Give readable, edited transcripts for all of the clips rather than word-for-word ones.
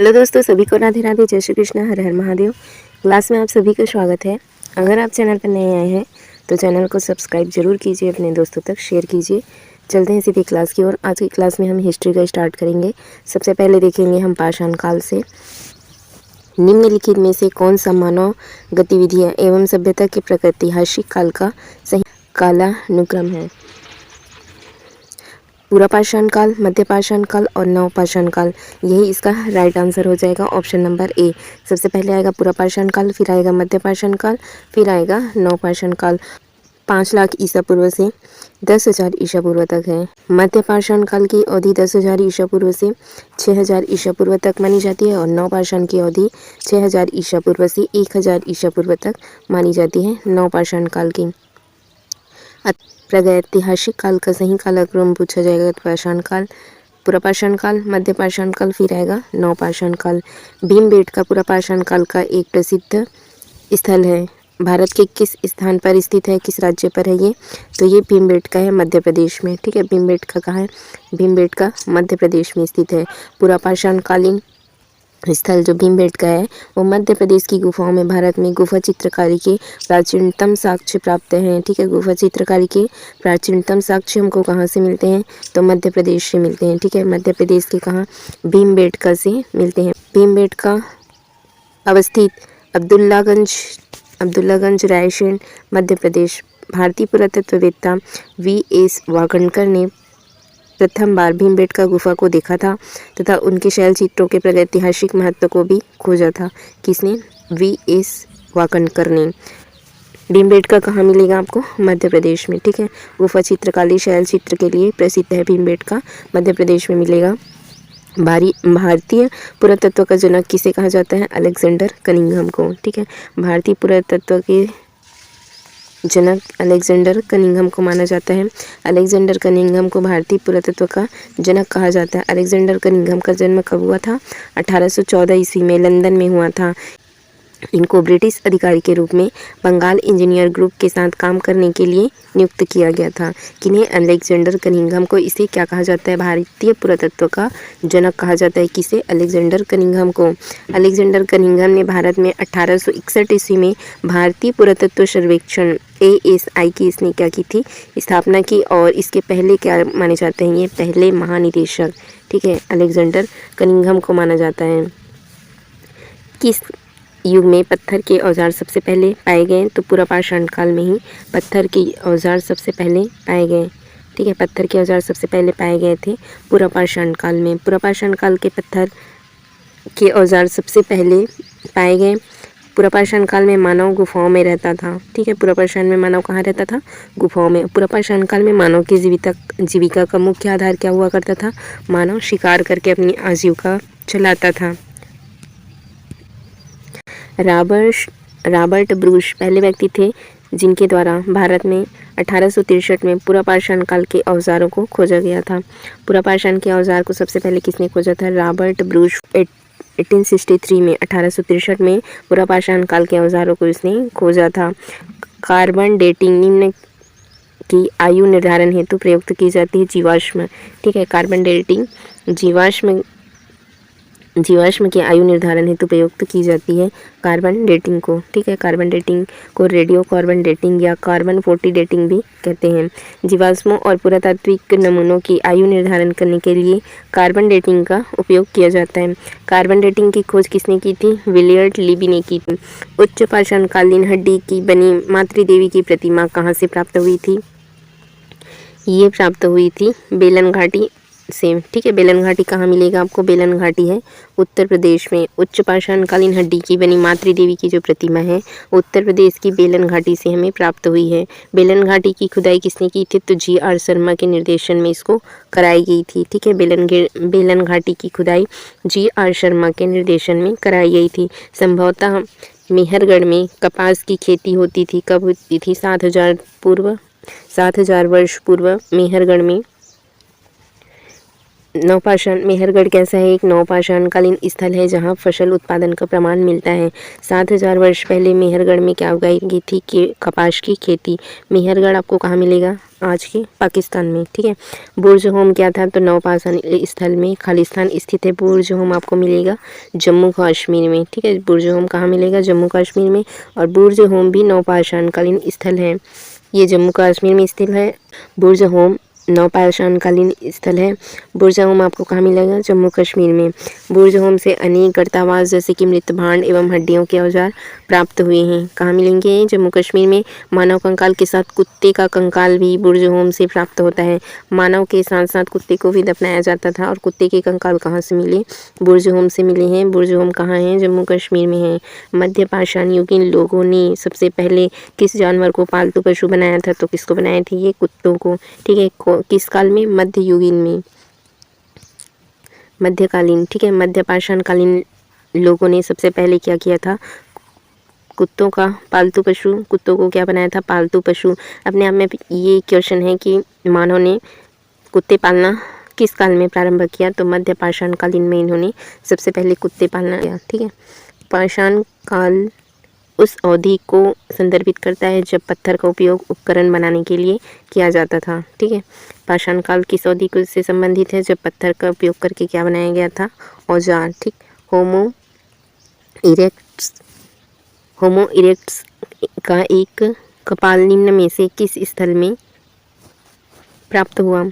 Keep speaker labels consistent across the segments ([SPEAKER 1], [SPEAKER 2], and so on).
[SPEAKER 1] Hello दोस्तों, सभी को राधे राधे, जय श्री कृष्ण, हर हर महादेव। क्लास में आप सभी का स्वागत है। अगर आप चैनल पर नए आए हैं तो चैनल को सब्सक्राइब जरूर कीजिए, अपने दोस्तों तक शेयर कीजिए। चलते हैं सीधी क्लास की ओर। आज की क्लास में हम हिस्ट्री का स्टार्ट करेंगे। सबसे पहले देखेंगे हम पाषाण काल से। निम्नलिखित में से कौन सा मानव गतिविधियाँ एवं सभ्यता के प्रागैतिहासिक काल का सही कालानुक्रम है? पुरापाषाण काल, मध्यपाषाण काल और नवपाषाण काल, यही इसका राइट आंसर हो जाएगा। Option number A. सबसे पहले आएगा पुरापाषाण काल, फिर आएगा मध्यपाषाण काल, फिर आएगा नवपाषाण काल। 5 लाख ईसा पूर्व से 10,000 ईसा पूर्व तक है। मध्यपाषाण काल की अवधि 10,000 ईसा पूर्व से 6,000 ईसा पूर्व तक मानी जाती है और नवपाषाण की अवधि 6,000 ईसा पूर्व से 1,000 ईसा पूर्व तक मानी जाती है नवपाषाण काल की। प्रागैतिहासिक काल का सही कालक्रम पूछा जाएगा तो पाषाण काल, पुरापाषाण काल, मध्यपाषाण काल, फिर आएगा नवपाषाण काल। भीमबेटका पुरापाषाण काल का एक प्रसिद्ध स्थल है। भारत के किस स्थान पर स्थित है, किस राज्य पर है ये? तो ये भीमबेटका है मध्य प्रदेश में। ठीक है, भीमबेटका कहाँ है? भीमबेटका मध्य प्रदेश में स्थित है। पुरापाषाण कालीन स्थल जो भीमबेटका है वो मध्य प्रदेश की गुफाओं में भारत में गुफा चित्रकारी के प्राचीनतम साक्ष्य प्राप्त हैं। ठीक है, गुफा चित्रकारी के प्राचीनतम साक्ष्य हमको कहाँ से मिलते हैं? तो मध्य प्रदेश से मिलते हैं। ठीक है, मध्य प्रदेश के कहाँ? भीमबेटका से मिलते हैं। भीमबेटका अवस्थित अब्दुल्लागंज रायसेन मध्य प्रदेश। भारतीय पुरातत्ववेत्ता V.S. वाकणकर ने प्रथम बार भीमबेटका गुफा को देखा था तथा उनके शैल चित्रों के प्रागैतिहासिक महत्व को भी खोजा था। किसने? V.S. वाकणकर ने। भीमबेटका कहाँ मिलेगा आपको? मध्य प्रदेश में। ठीक है, गुफा चित्रकारी शैल चित्र के लिए प्रसिद्ध है भीमबेटका, मध्य प्रदेश में मिलेगा। भारतीय पुरातत्व का जनक किसे कहा जाता है? अलेक्जेंडर कनिंघम को। ठीक है, भारतीय पुरातत्व के जनक अलेक्जेंडर कनिंघम को माना जाता है। अलेक्जेंडर कनिंघम को भारतीय पुरातत्व का जनक कहा जाता है। अलेक्जेंडर कनिंघम का जन्म कब हुआ था? 1814 ईस्वी में लंदन में हुआ था। इनको ब्रिटिश अधिकारी के रूप में बंगाल इंजीनियर ग्रुप के साथ काम करने के लिए नियुक्त किया गया था। किन्हें? अलेक्जेंडर कनिंघम को। इसे क्या कहा जाता है? भारतीय पुरातत्व का जनक कहा जाता है। किसे? अलेक्जेंडर कनिंघम को। अलेक्जेंडर कनिंघम ने भारत में 1861 ईस्वी में भारतीय पुरातत्व सर्वेक्षण ASI की इसने क्या की थी? स्थापना की। और इसके पहले क्या माने जाते हैं? ये पहले महानिदेशक। ठीक है, अलेक्जेंडर कनिंघम को माना जाता है। किस युग में पत्थर के औजार सबसे पहले पाए गए? तो पुरापाषाण काल में ही पत्थर के औजार सबसे पहले पाए गए। ठीक है, पत्थर के औजार सबसे पहले पाए गए थे पुरापाषाण काल में। पुरापाषाण काल के पत्थर के औजार सबसे पहले पाए गए। पुरापाषाण काल में मानव गुफाओं में रहता था। ठीक है, पुरापाषाण में मानव कहाँ रहता था? गुफाओं में। पुरापाषाण काल में मानव की जीविका का मुख्य आधार क्या हुआ करता था? मानव शिकार करके अपनी आजीविका चलाता था। रॉबर्ट ब्रूस पहले व्यक्ति थे जिनके द्वारा भारत में 1863 में पुरापाषाण काल के औजारों को खोजा गया था। पुरापाषाण के औजार को सबसे पहले किसने खोजा था? रॉबर्ट ब्रूस 1863 में पुरापाषाण काल के औजारों को इसने खोजा था। कार्बन डेटिंग निम्न की आयु निर्धारण हेतु प्रयुक्त की जाती है जीवाश्म। ठीक है, कार्बन डेटिंग जीवाश्म की आयु निर्धारण हेतु प्रयुक्त की जाती है कार्बन डेटिंग को। ठीक है, कार्बन डेटिंग को रेडियो कार्बन डेटिंग या कार्बन 40 डेटिंग भी कहते हैं। जीवाश्मों और पुरातात्विक नमूनों की आयु निर्धारण करने के लिए कार्बन डेटिंग का उपयोग किया जाता है। कार्बन डेटिंग की खोज किसने की थी? विलियर्ड लिबी ने की थी। उच्च पाषाणकालीन हड्डी की बनी मातृदेवी की प्रतिमा कहाँ से प्राप्त हुई थी? ये प्राप्त हुई थी बेलन घाटी से। ठीक है, बेलन घाटी कहाँ मिलेगा आपको? बेलन घाटी है उत्तर प्रदेश में। उच्च पाषाणकालीन हड्डी की बनी मातृदेवी की जो प्रतिमा है उत्तर प्रदेश की बेलन घाटी से हमें प्राप्त हुई है। बेलन घाटी की खुदाई किसने की थी? तो GR शर्मा के निर्देशन में इसको कराई गई थी। ठीक है, बेलन घाटी की खुदाई GR शर्मा के निर्देशन में कराई गई थी। संभवतः मेहरगढ़ में कपास की खेती होती थी। कब होती थी? 7,000 वर्ष पूर्व मेहरगढ़ में मेहरगढ़ कैसा है? एक नवपाषाणकालीन स्थल है जहां फसल उत्पादन का प्रमाण मिलता है। 7,000 वर्ष पहले मेहरगढ़ में क्या उगाई गई थी? कि कपास की खेती। मेहरगढ़ आपको कहाँ मिलेगा? आज के पाकिस्तान में, ठीक है। बुर्ज होम क्या था, तो नवपाषाण स्थल में खालिस्तान स्थित है। बुर्ज होम आपको मिलेगा जम्मू कश्मीर में, ठीक है। बुर्ज होम कहाँ मिलेगा, जम्मू कश्मीर में। और बुर्ज होम भी नवपाषाण कालीन स्थल है, ये जम्मू कश्मीर में स्थित है। बुर्ज होम नवपाषाण कालीन स्थल है। बुर्ज होम आपको कहाँ मिलेगा, जम्मू कश्मीर में। बुर्ज होम से अनेक गर्तावास जैसे कि मृत भांड एवं हड्डियों के औजार प्राप्त हुए हैं। कहाँ मिलेंगे, जम्मू कश्मीर में। मानव कंकाल के साथ कुत्ते का कंकाल भी बुर्ज होम से प्राप्त होता है। मानव के साथ साथ कुत्ते को भी दफनाया जाता था। और कुत्ते के कंकाल कहाँ से मिले, बुर्ज होम से मिले हैं। बुर्ज होम कहाँ है, जम्मू कश्मीर में है। मध्य पाषाण युगीन लोगों ने सबसे पहले किस जानवर को पालतू पशु बनाया था, तो किसको बनाए थे, ये कुत्तों को, ठीक है। किस काल में, मध्य युगीन में, मध्यकालीन, ठीक है। मध्य पाषाण कालीन लोगों ने सबसे पहले क्या किया था, कुत्तों का पालतू पशु, कुत्तों को क्या बनाया था, पालतू पशु। अपने आप में ये क्वेश्चन है कि मानव ने कुत्ते पालना किस काल में प्रारंभ किया, तो मध्य पाषाण कालीन में इन्होंने सबसे पहले कुत्ते पालना किया, ठीक है। पाषाण काल उस अवधि को संदर्भित करता है जब पत्थर का उपयोग उपकरण बनाने के लिए किया जाता था, ठीक है। पाषाण काल किस अवधि को से संबंधित है, जब पत्थर का उपयोग करके क्या बनाया गया था, औजार, ठीक। होमो इरेक्ट्स का एक कपाल निम्न में से किस स्थल में प्राप्त हुआ,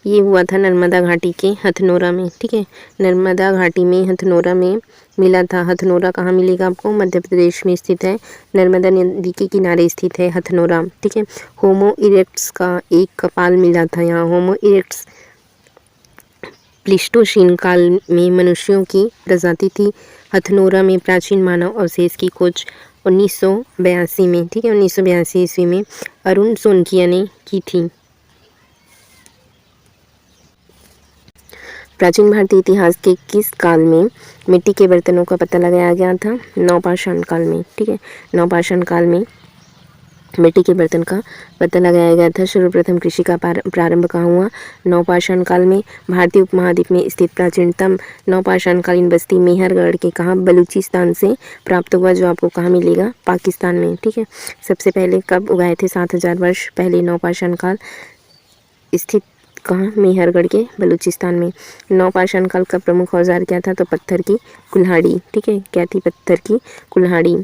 [SPEAKER 1] ये हुआ था नर्मदा घाटी के हथनोरा में, ठीक है। नर्मदा घाटी में हथनोरा में मिला था। हथनोरा कहाँ मिलेगा आपको, मध्य प्रदेश में स्थित है। नर्मदा नदी के किनारे स्थित है हथनोरा, ठीक है। होमो इरेक्ट्स का एक कपाल मिला था यहाँ। होमो इरेक्ट्स प्लीस्टोसीन काल में मनुष्यों की प्रजाति थी। हथनोरा में प्राचीन मानव अवशेष की खोज 1982 में, ठीक है, 1982 ईस्वी में अरुण सोनकिया ने की थी। प्राचीन भारतीय इतिहास के किस काल में मिट्टी के बर्तनों का पता लगाया गया था, नवपाषाण काल में, ठीक है। नवपाषाण काल में मिट्टी के बर्तन का पता लगाया गया था। सर्वप्रथम कृषि का प्रारंभ कहाँ हुआ, नवपाषाण काल में। भारतीय उपमहाद्वीप में स्थित प्राचीनतम नवपाषाणकालीन बस्ती मेहरगढ़ के कहाँ, बलूचिस्तान से प्राप्त हुआ, जो आपको कहाँ मिलेगा, पाकिस्तान में, ठीक है। सबसे पहले कब उगाए थे, 7000 वर्ष पहले नवपाषाण काल स्थित कहाँ, मेहरगढ़ के बलूचिस्तान में। नवपाषाण काल का प्रमुख औजार क्या था, तो पत्थर की कुल्हाड़ी, ठीक है। क्या थी, पत्थर की कुल्हाड़ी।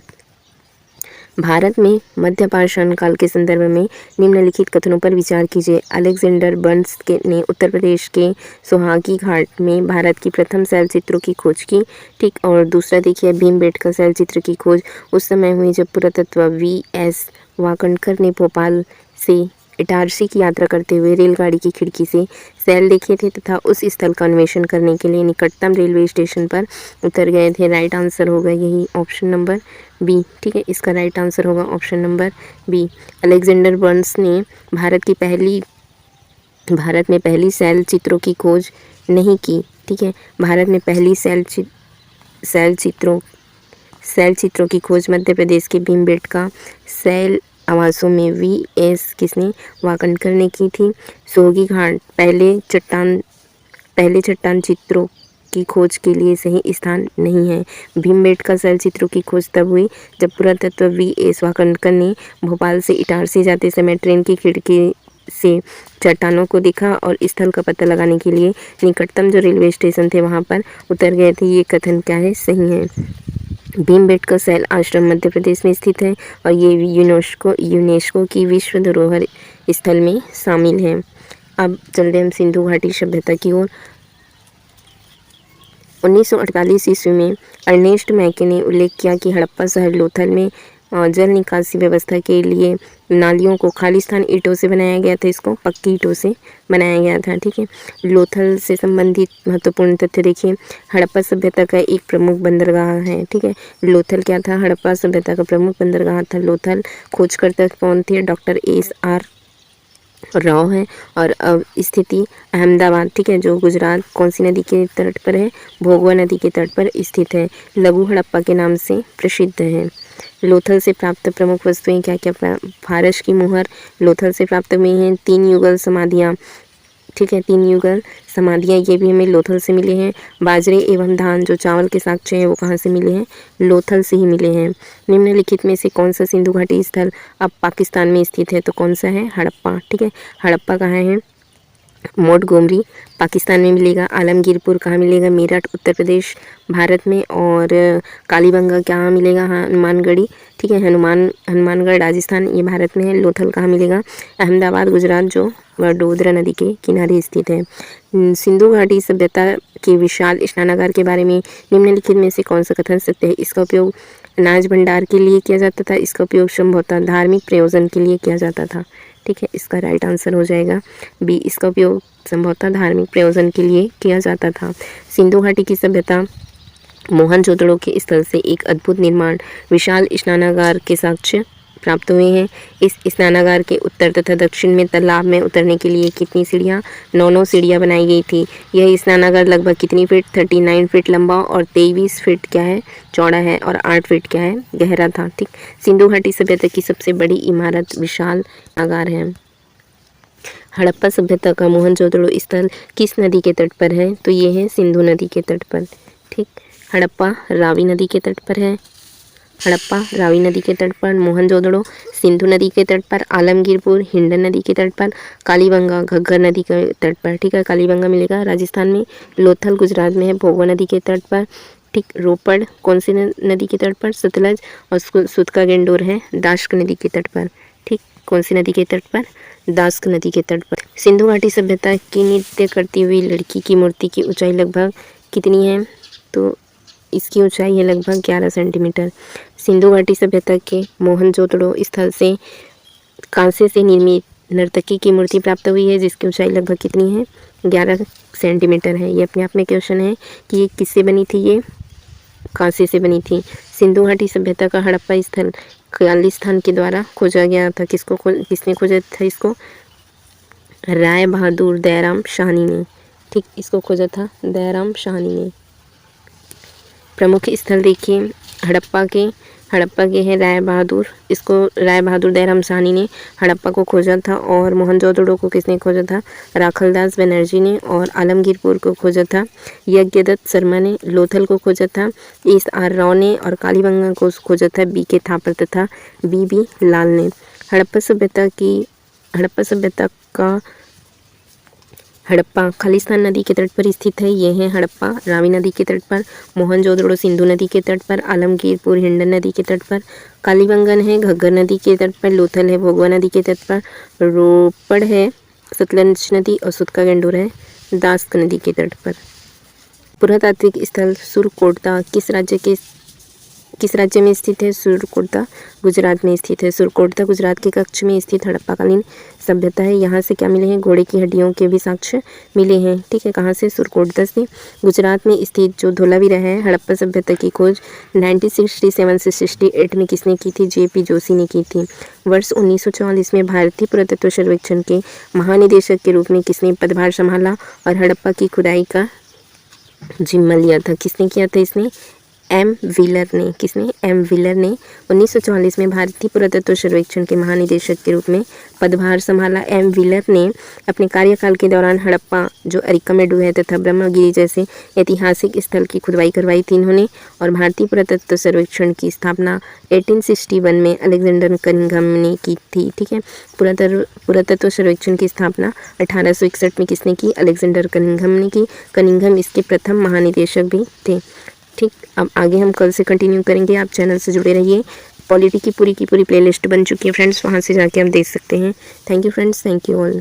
[SPEAKER 1] भारत में मध्यपाषाण काल के संदर्भ में निम्नलिखित कथनों पर विचार कीजिए। अलेक्जेंडर बर्न्स ने उत्तर प्रदेश के सोहागी घाट में भारत की प्रथम शैल चित्रों की खोज की, ठीक। और दूसरा देखिए, भीमबेटका शैल चित्र की खोज उस समय हुई जब पुरातत्व V.S. वाकणकर ने भोपाल से इटारसी की यात्रा करते हुए रेलगाड़ी की खिड़की से शैल देखे थे तथा उस स्थल का अन्वेषण करने के लिए निकटतम रेलवे स्टेशन पर उतर गए थे। राइट आंसर होगा यही ऑप्शन नंबर बी, ठीक है। इसका राइट आंसर होगा option number B. Alexander Burns ने भारत में पहली शैल चित्रों की खोज नहीं की, ठीक है। भारत में पहली शैल चित्रों की खोज मध्य प्रदेश के भीमबेटका शैल आवासों में V.S. किसने, वाकणकर ने की थी। सोहगी घाट पहले चट्टान चित्रों की खोज के लिए सही स्थान नहीं है। भीमबेटका शैल चित्रों की खोज तब हुई जब पुरातत्व V.S. वाकणकर ने भोपाल से इटारसी जाते समय ट्रेन की खिड़की से चट्टानों को देखा और स्थल का पता लगाने के लिए निकटतम जो रेलवे स्टेशन थे वहां पर उतर गए थे। ये कथन क्या है, सही है। भीमबेटका शैल आश्रम मध्य प्रदेश में स्थित है और ये यूनेस्को की विश्व धरोहर स्थल में शामिल है। अब चलते हम सिंधु घाटी सभ्यता की ओर। 1948 ईस्वी में अर्नेस्ट मैके ने उल्लेख किया कि हड़प्पा शहर लोथल में जल निकासी व्यवस्था के लिए नालियों को खालिस्तान ईंटों से बनाया गया था। इसको पक्की ईंटों से बनाया गया था, ठीक है। लोथल से संबंधित महत्वपूर्ण तथ्य देखिए, हड़प्पा सभ्यता का एक प्रमुख बंदरगाह है, ठीक है। लोथल क्या था, हड़प्पा सभ्यता का प्रमुख बंदरगाह था लोथल। खोजकर्ता कौन थे, डॉक्टर S.R. राव है। और अब स्थिति अहमदाबाद, ठीक है, जो गुजरात कौन सी नदी के तट पर है, भोगवा नदी के तट पर स्थित है। लघु हड़प्पा के नाम से प्रसिद्ध है। लोथल से प्राप्त प्रमुख वस्तुएं क्या क्या, फारस की मुहर लोथल से प्राप्त हुई हैं। 3 युगल समाधियाँ ठीक है। 3 युगल समाधियाँ ये भी हमें लोथल से मिले हैं। बाजरे एवं धान जो चावल के साक्ष्य हैं वो कहाँ से मिले हैं? लोथल से ही मिले हैं। निम्नलिखित में से कौन सा सिंधु घाटी स्थल अब पाकिस्तान में स्थित है? तो कौन सा है? हड़प्पा। ठीक है, हड़प्पा कहाँ है? मोंटगोमरी पाकिस्तान में मिलेगा। आलमगीरपुर कहाँ मिलेगा? मेरठ उत्तर प्रदेश भारत में। और कालीबंगा कहाँ मिलेगा? हनुमानगढ़ी, ठीक है, हनुमानगढ़ राजस्थान, ये भारत में है। लोथल कहाँ मिलेगा? अहमदाबाद गुजरात, जो वडोदरा नदी के किनारे स्थित है। सिंधु घाटी सभ्यता के विशाल स्नानागार के बारे में निम्नलिखित में से कौन सा कथन सत्य है? इसका उपयोग अनाज भंडार के लिए किया जाता था। इसका उपयोग संभवतः धार्मिक प्रयोजन के लिए किया जाता था। ठीक है, इसका राइट आंसर हो जाएगा बी। इसका उपयोग संभवतः धार्मिक प्रयोजन के लिए किया जाता था। सिंधु घाटी की सभ्यता मोहनजोदड़ो के स्थल से एक अद्भुत निर्माण विशाल स्नानागार के साक्ष्य प्राप्त हुए हैं। इस स्नानागार के उत्तर तथा दक्षिण में तालाब में उतरने के लिए कितनी सीढ़ियाँ? 9 सीढ़ियाँ बनाई गई थी। यह स्नानागार लगभग कितनी फीट? 39 फीट लंबा और 23 फीट क्या है? चौड़ा है और 8 फीट क्या है? गहरा था। ठीक, सिंधु घाटी सभ्यता की सबसे बड़ी इमारत विशाल स्नानागार है। हड़प्पा सभ्यता का मोहनजोदड़ो स्थल किस नदी के तट पर है? तो ये है सिंधु नदी के तट पर। ठीक, हड़प्पा रावी नदी के तट पर है। हड़प्पा रावी नदी के तट पर, मोहनजोदड़ो सिंधु नदी के तट पर, आलमगीरपुर हिंडन नदी के तट पर, कालीबंगा घग्गर नदी के तट पर। ठीक है, कालीबंगा मिलेगा राजस्थान में। लोथल गुजरात में है, भोगवा नदी के तट पर। ठीक, रोपड़ कौन सी नदी के तट पर? सतलज। और सुतका गेंडोर है दाश्क नदी के तट पर। ठीक, कौन सी नदी के तट पर? दाश्क नदी के तट पर। सिंधु घाटी सभ्यता की नृत्य करती हुई लड़की की मूर्ति की ऊंचाई लगभग कितनी है? तो इसकी ऊंचाई है लगभग 11 सेंटीमीटर। सिंधु घाटी सभ्यता के मोहनजोदड़ो स्थल से कांसे से निर्मित नर्तकी की मूर्ति प्राप्त हुई है, जिसकी ऊंचाई लगभग कितनी है? 11 सेंटीमीटर है। ये अपने आप में क्वेश्चन है कि ये किससे बनी थी? ये कांसे से बनी थी। सिंधु घाटी सभ्यता का हड़प्पा स्थल खालिस्तान के द्वारा खोजा गया था। किसने खोजा था इसको? राय बहादुर दयाराम शाहनी ने। ठीक, इसको खोजा था दयाराम शाहनी ने। प्रमुख स्थल देखिए हड़प्पा के हैं राय बहादुर। इसको राय बहादुर दयाराम शाहनी ने हड़प्पा को खोजा था। और मोहनजोदड़ो को किसने खोजा था? राखलदास बनर्जी ने। और आलमगीरपुर को खोजा था यज्ञदत्त शर्मा ने। लोथल को खोजा था एस.आर. राव ने। और कालीबंगा को खोजा था बी.के. थापर तथा बी.बी. लाल ने। हड़प्पा खालिस्तान नदी के तट पर स्थित है। यह है हड़प्पा रावी नदी के तट पर, मोहनजोदड़ो सिंधु नदी के तट पर, आलमगीरपुर हिंडन नदी के तट पर, कालीबंगन है घग्गर नदी के तट पर, लोथल है भोगवा नदी के तट पर, रोपड़ है सतलज नदी और सुतका गेंडोर है दाश्क नदी के तट पर। पुरातात्विक स्थल सुरकोटदा किस राज्य में स्थित है? सुरकोटदा गुजरात में स्थित है। सुरकोटदा गुजरात के कच्छ में स्थित हड़प्पाकालीन सभ्यता है। यहाँ से क्या मिले हैं? घोड़े की हड्डियों के भी साक्ष्य मिले हैं। ठीक है, कहाँ से? सुरकोटदा से। गुजरात में स्थित जो धोलावीरा है, हड़प्पा सभ्यता की खोज 1967 से 68 में किसने की थी? J.P. जोशी ने की थी। वर्ष 1944 में भारतीय पुरातत्व सर्वेक्षण के महानिदेशक के रूप में किसने पदभार संभाला और हड़प्पा की खुदाई का जिम्मा लिया था? किसने किया था इसने? एम व्हीलर ने। किसने? एम व्हीलर ने 1944 में भारतीय पुरातत्व सर्वेक्षण के महानिदेशक के रूप में पदभार संभाला। एम व्हीलर ने अपने कार्यकाल के दौरान हड़प्पा जो अरिक्कामेडु है तथा ब्रह्मगिरी जैसे ऐतिहासिक स्थल की खुदाई करवाई थी इन्होंने। और भारतीय पुरातत्व सर्वेक्षण की स्थापना 1861 में अलेक्जेंडर कनिंघम ने की थी। ठीक है, पुरातत्व सर्वेक्षण की स्थापना 1861 में किसने की? अलेक्जेंडर कनिंघम ने की। कनिंघम इसके प्रथम महानिदेशक भी थे। ठीक, अब आगे हम कल से कंटिन्यू करेंगे। आप चैनल से जुड़े रहिए। पॉलिटी की पूरी प्लेलिस्ट बन चुकी है फ्रेंड्स, वहाँ से जाके आप देख सकते हैं। Thank you friends, thank you all.